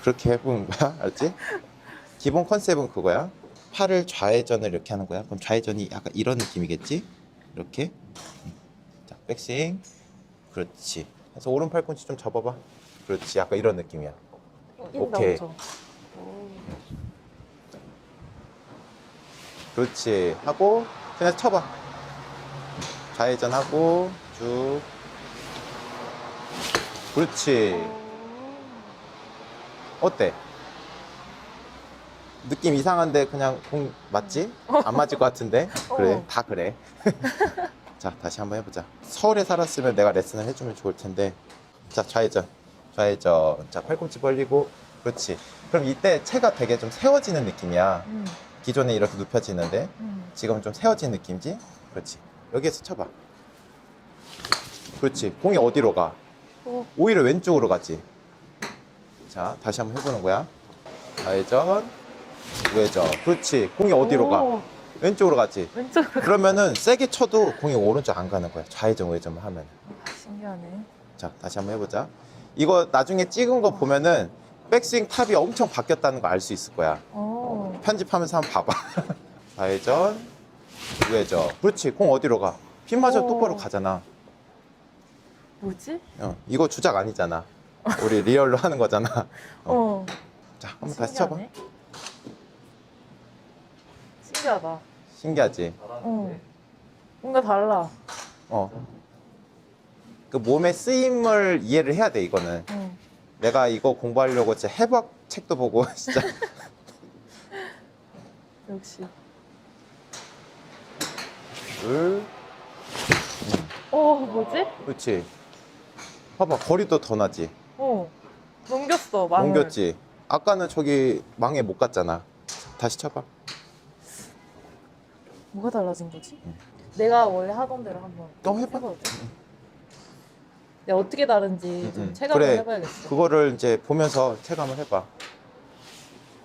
그렇게 해보는 거야. 알지? 기본 컨셉은 그거야. 팔을 좌회전을 이렇게 하는 거야. 그럼 좌회전이 약간 이런 느낌이겠지? 이렇게. 자, 백스윙. 그렇지. 그래서 오른 팔꿈치 좀 접어봐. 그렇지. 약간 이런 느낌이야. 인다, 오케이. 엄청. 오. 그렇지. 하고 그냥 쳐봐. 좌회전하고 쭉. 그렇지. 어때? 느낌 이상한데 그냥 공 맞지? 안 맞을 것 같은데? 그래, 어. 다 그래. 자, 다시 한번 해보자. 서울에 살았으면 내가 레슨을 해주면 좋을 텐데. 자, 좌회전. 좌회전. 자, 팔꿈치 벌리고. 그렇지. 그럼 이때 체가 되게 좀 세워지는 느낌이야. 기존에 이렇게 눕혀지는데 지금은 좀 세워진 느낌이지? 그렇지. 여기에서 쳐봐. 그렇지. 공이 어디로 가? 오. 오히려 왼쪽으로 가지. 자, 다시 한번 해보는 거야. 좌회전, 우회전. 그렇지. 공이 어디로 가? 오. 왼쪽으로 가지. 왼쪽으로. 그러면은 세게 쳐도 공이 오른쪽 안 가는 거야. 좌회전, 우회전만 하면. 신기하네. 자, 다시 한번 해보자. 이거 나중에 찍은 거 보면은 백스윙 탑이 엄청 바뀌었다는 거 알 수 있을 거야. 오. 편집하면서 한번 봐봐. 좌회전, 우회전. 그렇지. 공 어디로 가? 핀마저 오. 똑바로 가잖아. 뭐지? 이거 주작 아니잖아. 우리 리얼로 하는 거잖아. 어. 자, 한번 다시 쳐봐. 신기하네. 신기하다. 신기하지? 어. 뭔가 달라. 그 몸의 쓰임을 이해를 해야 돼, 이거는. 응. 내가 이거 공부하려고 진짜 해부학 책도 보고, 진짜. 역시. 둘, 뭐지? 그렇지. 봐봐, 거리도 더 나지. 넘겼어, 망을. 옮겼지. 아까는 저기 망에 못 갔잖아. 다시 쳐봐. 뭐가 달라진 거지? 응. 내가 원래 하던 대로 한번 해봐. 해봐도 돼? 내가 어떻게 다른지 좀 응. 체감을 그래. 해봐야겠어. 그거를 이제 보면서 체감을 해봐.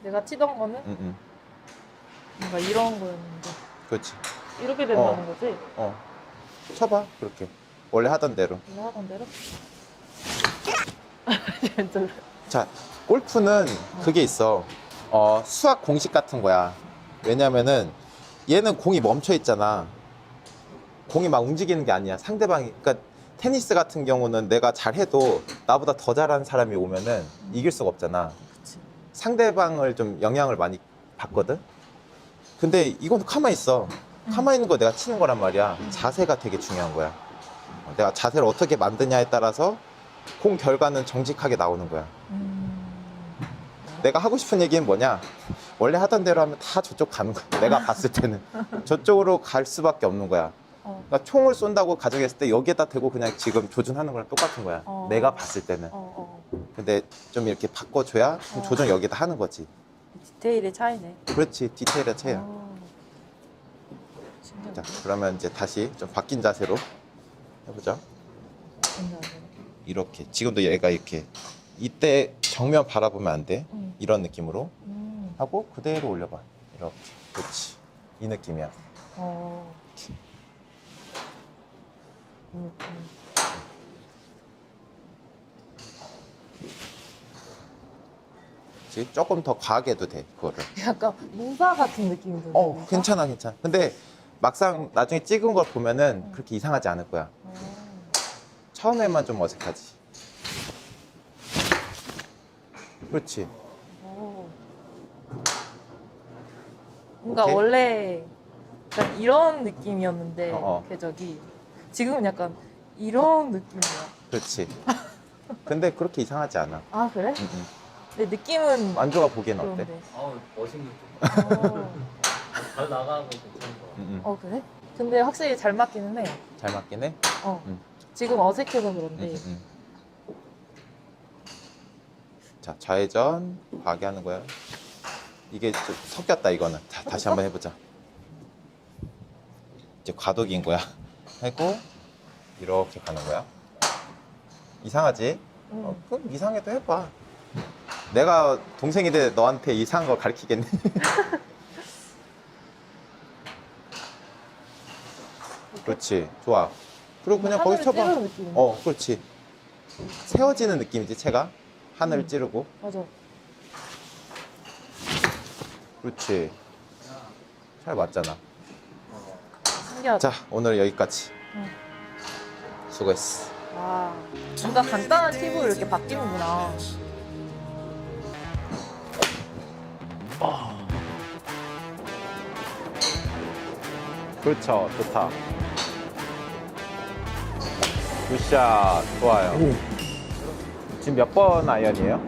내가 치던 거는 응. 뭔가 이런 거였는데 그렇지. 이렇게 된다는 거지? 쳐봐, 그렇게. 원래 하던 대로. 내가 하던 대로? 왼쪽으로. 자, 골프는 그게 있어. 수학 공식 같은 거야. 왜냐면은 얘는 공이 멈춰 있잖아. 공이 막 움직이는 게 아니야. 상대방이. 그러니까 테니스 같은 경우는 내가 잘해도 나보다 더 잘하는 사람이 오면은 이길 수가 없잖아. 그치. 상대방을 좀 영향을 많이 받거든. 근데 이건 가만히 있어. 가만히 있는 거 내가 치는 거란 말이야. 자세가 되게 중요한 거야. 내가 자세를 어떻게 만드냐에 따라서 공 결과는 정직하게 나오는 거야. 내가 하고 싶은 얘기는 뭐냐? 원래 하던 대로 하면 다 저쪽 가는 거야. 내가 봤을 때는 저쪽으로 갈 수밖에 없는 거야. 그러니까 총을 쏜다고 가정했을 때 여기에다 대고 그냥 지금 조준하는 거랑 똑같은 거야. 내가 봤을 때는. 근데 좀 이렇게 바꿔줘야 조준 여기다 하는 거지. 디테일의 차이네. 그렇지. 디테일의 차이야. 신기하다. 자, 그러면 이제 다시 좀 바뀐 자세로 해보자. 신기하다. 이렇게. 지금도 얘가 이렇게. 이때 정면 바라보면 안 돼. 이런 느낌으로. 하고 그대로 올려봐. 이렇게. 그렇지. 이 느낌이야. 그렇지? 조금 더 과하게 해도 돼. 그거를. 약간 무사 같은 느낌이 드는데. 괜찮아, 괜찮아. 근데 막상 나중에 찍은 걸 보면은 그렇게 이상하지 않을 거야. 처음에만 좀 어색하지. 그렇지. 뭔가 오케이. 원래 약간 이런 느낌이었는데 어. 궤적이 지금은 약간 이런 느낌이야. 그렇지. 근데 그렇게 이상하지 않아. 아, 그래? 응, 응. 근데 느낌은 만조가 보기엔 어때? 그런데. 멋있는 어, 잘 나가고 괜찮은 거. 응, 응. 그래? 근데 확실히 잘 맞기는 해. 잘 맞긴 해? 어. 응. 지금 어색해서 응, 그런데. 응, 응. 자, 좌회전 과하게 하는 거야. 이게 좀 섞였다 이거는. 자, 다시 한번 해보자. 이제 과도기인 거야. 하고 이렇게 가는 거야. 이상하지? 그럼 이상해도 해봐. 내가 동생이 돼 너한테 이상한 거 가르치겠니? 그렇지, 좋아. 그리고 그냥 거기 하늘을 쳐봐. 찌르는 느낌인데? 그렇지. 세워지는 느낌이지, 채가. 하늘을 찌르고. 맞아. 그렇지. 잘 맞잖아. 신기하다. 자, 오늘 여기까지. 응. 수고했어. 와, 뭔가 간단한 팁으로 이렇게 바뀌는구나. 그렇죠, 좋다. 굿샷, 좋아요. 지금 몇 번 아이언이에요?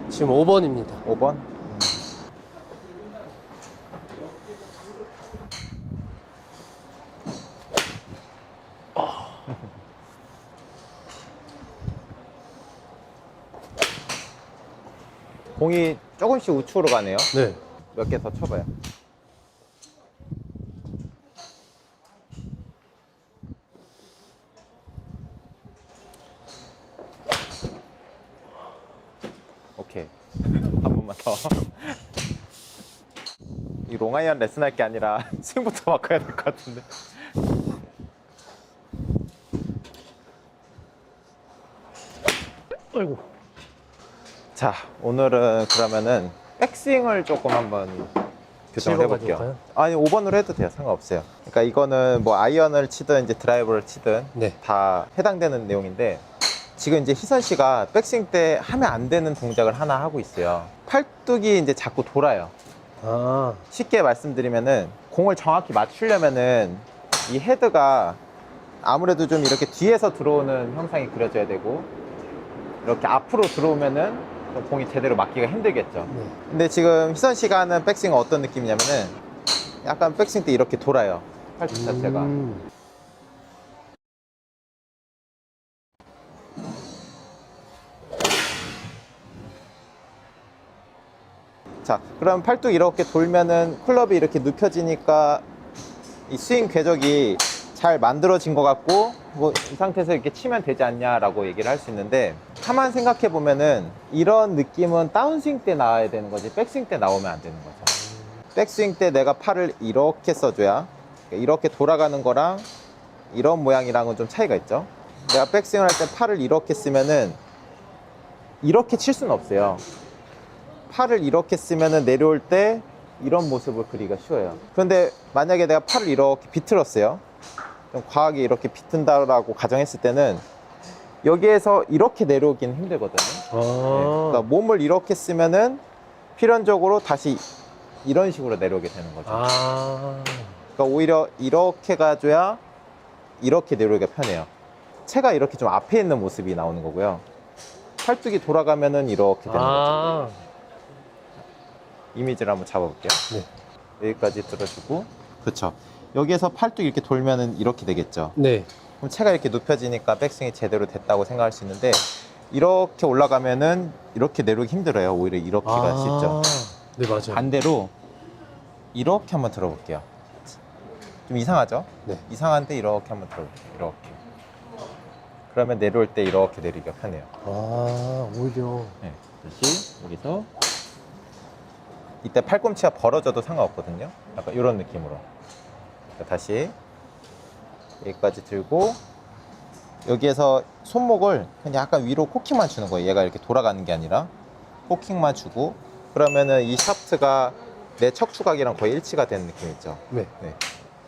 지금 5번입니다. 5번? 공이 조금씩 우측으로 가네요. 네. 몇 개 더 쳐봐요. 오케이. 한 번만 더. 이 롱아이언 레슨 할 게 아니라 스윙부터 바꿔야 될 것 같은데. 아이고. 자, 오늘은 그러면은 백스윙을 조금 한번 교정을 칠번 해볼게요. 가져올까요? 아니, 5번으로 해도 돼요. 상관없어요. 그러니까 이거는 뭐 아이언을 치든 이제 드라이버를 치든 네. 다 해당되는 내용인데, 지금 이제 희선 씨가 백스윙 때 하면 안 되는 동작을 하나 하고 있어요. 팔뚝이 이제 자꾸 돌아요. 아, 쉽게 말씀드리면은 공을 정확히 맞추려면은 이 헤드가 아무래도 좀 이렇게 뒤에서 들어오는 형상이 그려져야 되고, 이렇게 앞으로 들어오면은 좀 공이 제대로 맞기가 힘들겠죠. 네. 근데 지금 희선 씨가 하는 백스윙은 어떤 느낌이냐면은 약간 백스윙 때 이렇게 돌아요. 팔뚝 자체가. 자, 그럼 팔뚝 이렇게 돌면은 클럽이 이렇게 눕혀지니까 이 스윙 궤적이 잘 만들어진 것 같고, 뭐 이 상태에서 이렇게 치면 되지 않냐라고 얘기를 할 수 있는데, 가만 생각해 보면은 이런 느낌은 다운스윙 때 나와야 되는 거지 백스윙 때 나오면 안 되는 거죠. 백스윙 때 내가 팔을 이렇게 써줘야, 이렇게 돌아가는 거랑 이런 모양이랑은 좀 차이가 있죠. 내가 백스윙을 할 때 팔을 이렇게 쓰면은 이렇게 칠 수는 없어요. 팔을 이렇게 쓰면은 내려올 때 이런 모습을 그리기가 쉬워요. 그런데 만약에 내가 팔을 이렇게 비틀었어요. 좀 과하게 이렇게 비튼다라고 가정했을 때는 여기에서 이렇게 내려오기는 힘들거든요. 아, 그러니까 몸을 이렇게 쓰면은 필연적으로 다시 이런 식으로 내려오게 되는 거죠. 아, 그러니까 오히려 이렇게 가줘야 이렇게 내려오기가 편해요. 채가 이렇게 좀 앞에 있는 모습이 나오는 거고요. 팔뚝이 돌아가면은 이렇게 되는 거죠. 아, 이미지를 한번 잡아볼게요. 네. 여기까지 들어주고, 그렇죠. 여기에서 팔뚝 이렇게 돌면은 이렇게 되겠죠. 네. 그럼 채가 이렇게 눕혀지니까 백스윙이 제대로 됐다고 생각할 수 있는데, 이렇게 올라가면은 이렇게 내려오기 힘들어요. 오히려 이렇게가 쉽죠. 네, 맞아요. 반대로 이렇게 한번 들어볼게요. 좀 이상하죠? 네. 이상한데 이렇게 한번 들어볼게요. 이렇게. 그러면 내려올 때 이렇게 내리기가 편해요. 아, 오히려. 네. 다시 여기서 이때 팔꿈치가 벌어져도 상관없거든요. 약간 이런 느낌으로. 자, 다시 여기까지 들고, 여기에서 손목을 그냥 약간 위로 코킹만 주는 거예요. 얘가 이렇게 돌아가는 게 아니라 코킹만 주고, 그러면은 이 샤프트가 내 척추각이랑 거의 일치가 되는 느낌 있죠. 네. 네.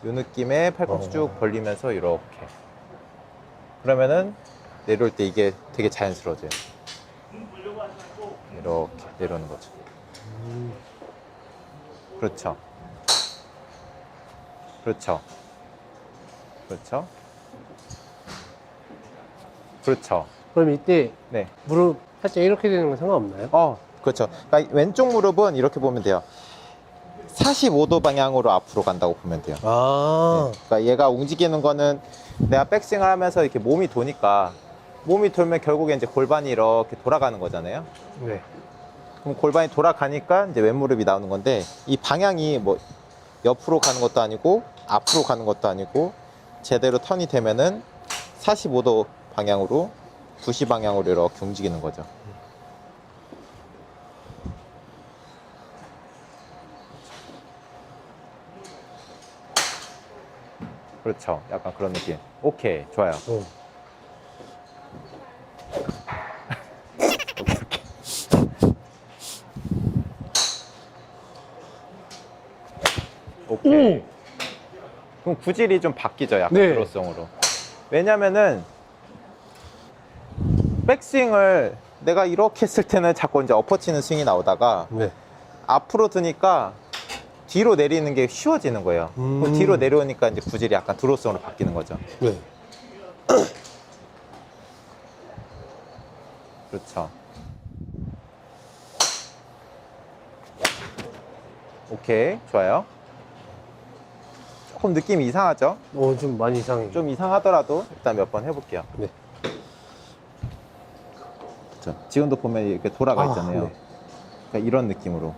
이 느낌에 팔꿈치 쭉 벌리면서 이렇게. 그러면은 내려올 때 이게 되게 자연스러워져요. 이렇게 내려오는 거죠. 그렇죠. 그렇죠. 그렇죠. 그렇죠. 그럼 이때 네. 무릎 살짝 이렇게 되는 건 상관없나요? 그렇죠. 그러니까 왼쪽 무릎은 이렇게 보면 돼요. 45도 방향으로 앞으로 간다고 보면 돼요. 아, 네. 그러니까 얘가 움직이는 거는 내가 백스윙을 하면서 이렇게 몸이 도니까 몸이 돌면 결국에 이제 골반이 이렇게 돌아가는 거잖아요. 네. 그럼 골반이 돌아가니까 이제 왼무릎이 나오는 건데 이 방향이 뭐 옆으로 가는 것도 아니고 앞으로 가는 것도 아니고 제대로 턴이 되면은 45도 방향으로 2시 방향으로 이렇게 움직이는 거죠. 그렇죠. 약간 그런 느낌. 오케이, 좋아요. 어. 오케이. 그럼 구질이 좀 바뀌죠, 약간 네. 드로성으로. 왜냐면은 백스윙을 내가 이렇게 했을 때는 자꾸 이제 엎어치는 스윙이 나오다가 네. 앞으로 드니까 뒤로 내리는 게 쉬워지는 거예요. 그럼 뒤로 내려오니까 이제 구질이 약간 드로성으로 바뀌는 거죠. 네. 그렇죠. 오케이, 좋아요. 조금 느낌이 이상하죠? 좀 많이 이상해요. 좀 이상하더라도 일단 몇 번 해볼게요. 네. 그렇죠. 지금도 보면 이렇게 돌아가 있잖아요. 네. 그러니까 이런 느낌으로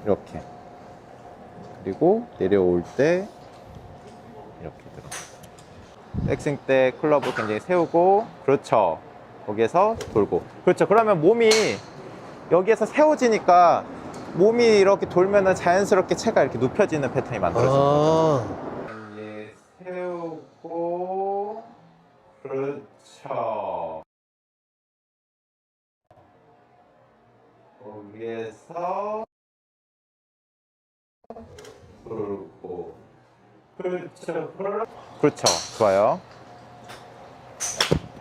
이렇게, 그리고 내려올 때 이렇게 들어. 백스윙 때 클럽을 굉장히 세우고, 그렇죠. 거기에서 돌고, 그렇죠. 그러면 몸이 여기에서 세워지니까 몸이 이렇게 돌면은 자연스럽게 채가 이렇게 눕혀지는 패턴이 만들어져요. 이제 세우고, 그렇죠. 거기에서 돌고, 그렇죠. 그렇죠. 좋아요.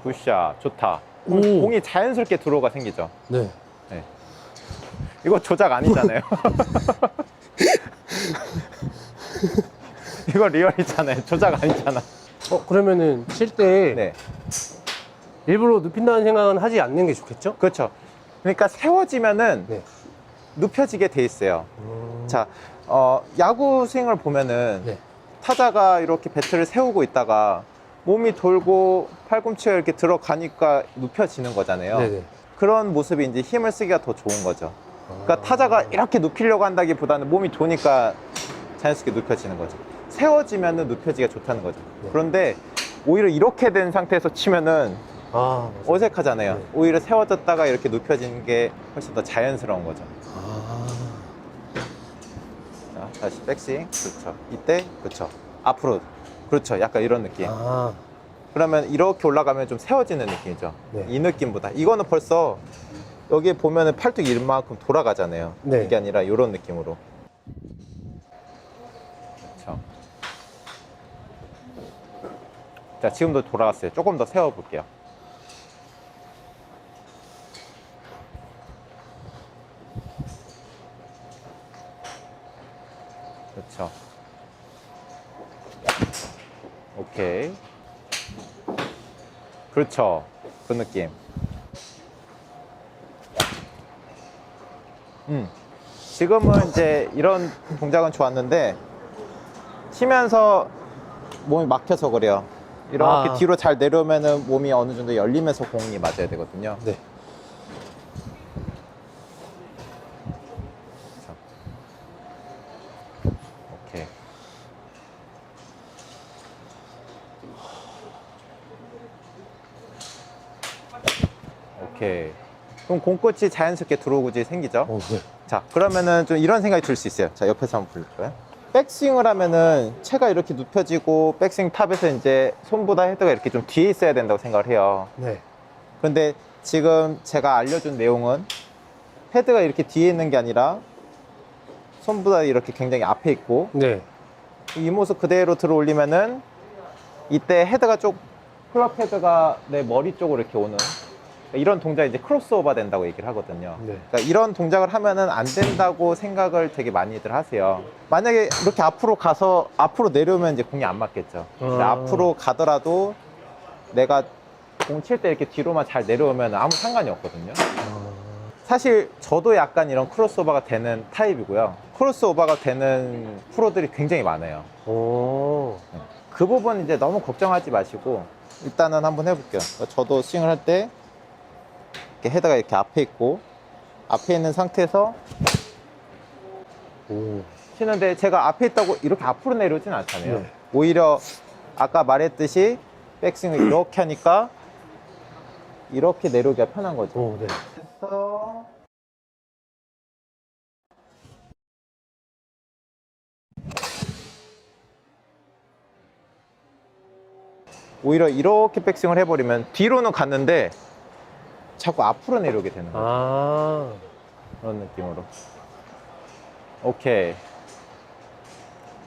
굿샷. 좋다. 오. 공이 자연스럽게 드로우가 생기죠. 네. 네. 이거 조작 아니잖아요. 이거 리얼이잖아요. 조작 아니잖아. 그러면은 칠 때 네. 일부러 눕힌다는 생각은 하지 않는 게 좋겠죠? 그렇죠. 그러니까 세워지면은 네. 눕혀지게 돼 있어요. 자, 야구 스윙을 보면은 네. 타자가 이렇게 배트를 세우고 있다가 몸이 돌고 팔꿈치가 이렇게 들어가니까 눕혀지는 거잖아요. 네네. 그런 모습이 이제 힘을 쓰기가 더 좋은 거죠. 그러니까 타자가 이렇게 눕히려고 한다기보다는 몸이 도니까 자연스럽게 눕혀지는 거죠. 세워지면은 눕혀지기가 좋다는 거죠. 네. 그런데 오히려 이렇게 된 상태에서 치면은 맞아요. 어색하잖아요. 네. 오히려 세워졌다가 이렇게 눕혀지는 게 훨씬 더 자연스러운 거죠. 자, 다시 백스윙. 그렇죠. 이때 그렇죠. 앞으로. 그렇죠. 약간 이런 느낌. 그러면 이렇게 올라가면 좀 세워지는 느낌이죠. 네. 이 느낌보다. 이거는 벌써 여기 보면은 팔뚝이 이만큼 돌아가잖아요. 네. 이게 아니라 이런 느낌으로. 그렇죠. 자, 지금도 돌아갔어요. 조금 더 세워볼게요. 그렇죠. 오케이. 그렇죠. 그 느낌. 지금은 이제 이런 동작은 좋았는데 치면서 몸이 막혀서 그래요. 이렇게 뒤로 잘 내려오면은 몸이 어느 정도 열리면서 공이 맞아야 되거든요. 네. 오케이. 오케이. 그럼 공끝이 자연스럽게 들어오고지 생기죠? 네. 자, 그러면은 좀 이런 생각이 들 수 있어요. 자, 옆에서 한번 볼까요? 백스윙을 하면은 채가 이렇게 눕혀지고 백스윙 탑에서 이제 손보다 헤드가 이렇게 좀 뒤에 있어야 된다고 생각을 해요. 네. 근데 지금 제가 알려준 내용은 헤드가 이렇게 뒤에 있는 게 아니라 손보다 이렇게 굉장히 앞에 있고 네. 이 모습 그대로 들어 올리면은 이때 헤드가 클럽 헤드가 내 머리 쪽으로 이렇게 오는 이런 동작이 이제 크로스오버 된다고 얘기를 하거든요. 네. 그러니까 이런 동작을 하면은 안 된다고 생각을 되게 많이들 하세요. 만약에 이렇게 앞으로 가서 앞으로 내려오면 이제 공이 안 맞겠죠. 근데 앞으로 가더라도 내가 공 칠 때 이렇게 뒤로만 잘 내려오면 아무 상관이 없거든요. 사실 저도 약간 이런 크로스오버가 되는 타입이고요. 크로스오버가 되는 프로들이 굉장히 많아요. 오. 그 부분 이제 너무 걱정하지 마시고 일단은 한번 해볼게요. 저도 스윙을 할 때 이렇게 헤드가 이렇게 앞에 있고 앞에 있는 상태에서 오. 치는데 제가 앞에 있다고 이렇게 앞으로 내려오진 않잖아요. 네. 오히려 아까 말했듯이 백스윙을 이렇게 하니까 이렇게 내려오기가 편한 거죠. 오, 네. 그래서 오히려 이렇게 백스윙을 해버리면 뒤로는 갔는데 자꾸 앞으로 내려오게 되는 거예요. 아. 그런 느낌으로. 오케이.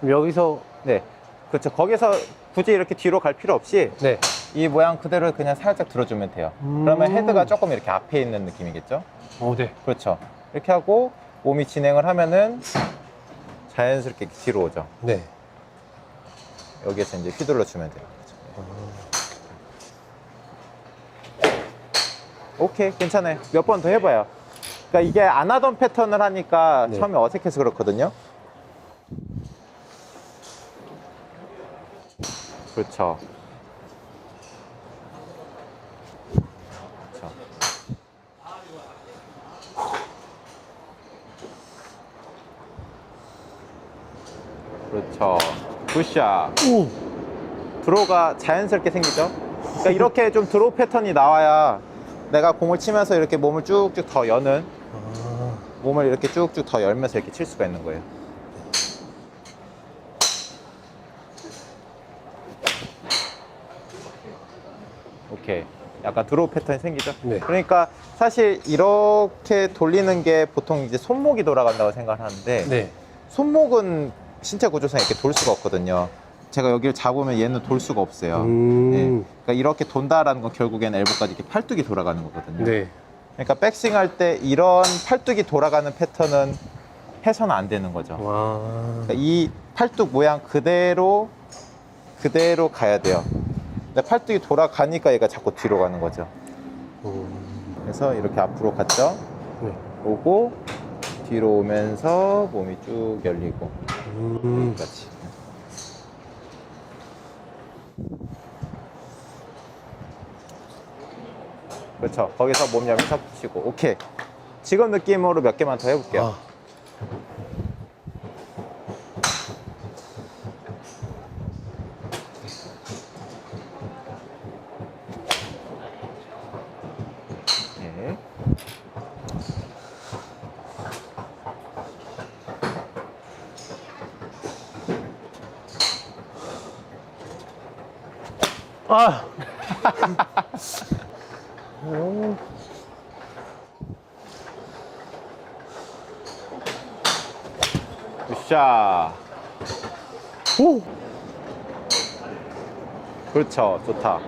그럼 여기서, 네. 그렇죠. 거기서 굳이 이렇게 뒤로 갈 필요 없이 네. 이 모양 그대로 그냥 살짝 들어주면 돼요. 그러면 헤드가 조금 이렇게 앞에 있는 느낌이겠죠? 오, 네. 그렇죠. 이렇게 하고 몸이 진행을 하면은 자연스럽게 뒤로 오죠. 네. 여기에서 이제 휘둘러 주면 돼요. 오케이, 괜찮아요. 몇 번 더 해봐요. 그러니까 이게 안 하던 패턴을 하니까 네. 처음에 어색해서 그렇거든요. 그렇죠. 그렇죠. 그렇죠. 굿샷. 오. 드로우가 자연스럽게 생기죠. 그러니까 이렇게 좀 드로우 패턴이 나와야 내가 공을 치면서 이렇게 몸을 쭉쭉 더 여는, 아. 몸을 이렇게 쭉쭉 더 열면서 이렇게 칠 수가 있는 거예요. 오케이. 약간 드로우 패턴이 생기죠. 네. 그러니까 사실 이렇게 돌리는 게 보통 이제 손목이 돌아간다고 생각하는데 네. 손목은 신체 구조상 이렇게 돌 수가 없거든요. 제가 여기를 잡으면 얘는 돌 수가 없어요. 네. 그러니까 이렇게 돈다라는 건 결국에는 엘보까지 이렇게 팔뚝이 돌아가는 거거든요. 네. 그러니까 백스윙 할 때 이런 팔뚝이 돌아가는 패턴은 해서는 안 되는 거죠. 와. 그러니까 이 팔뚝 모양 그대로 가야 돼요. 근데 팔뚝이 돌아가니까 얘가 자꾸 뒤로 가는 거죠. 그래서 이렇게 앞으로 갔죠. 네. 오고 뒤로 오면서 몸이 쭉 열리고 그렇지. 그렇죠. 거기서 몸 열면서 붙이고. 오케이. 지금 느낌으로 몇 개만 더 해볼게요. 아. 네. 아. 굿샷. 오. 그렇죠. 좋다.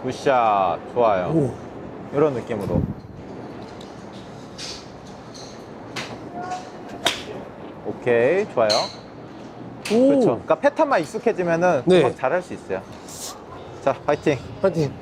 굿샷. 좋아요. 오. 이런 느낌으로. 오케이. 좋아요. 오. 그렇죠. 그러니까 패턴만 익숙해지면은 네. 금방 잘할 수 있어요. 자, 파이팅. 파이팅.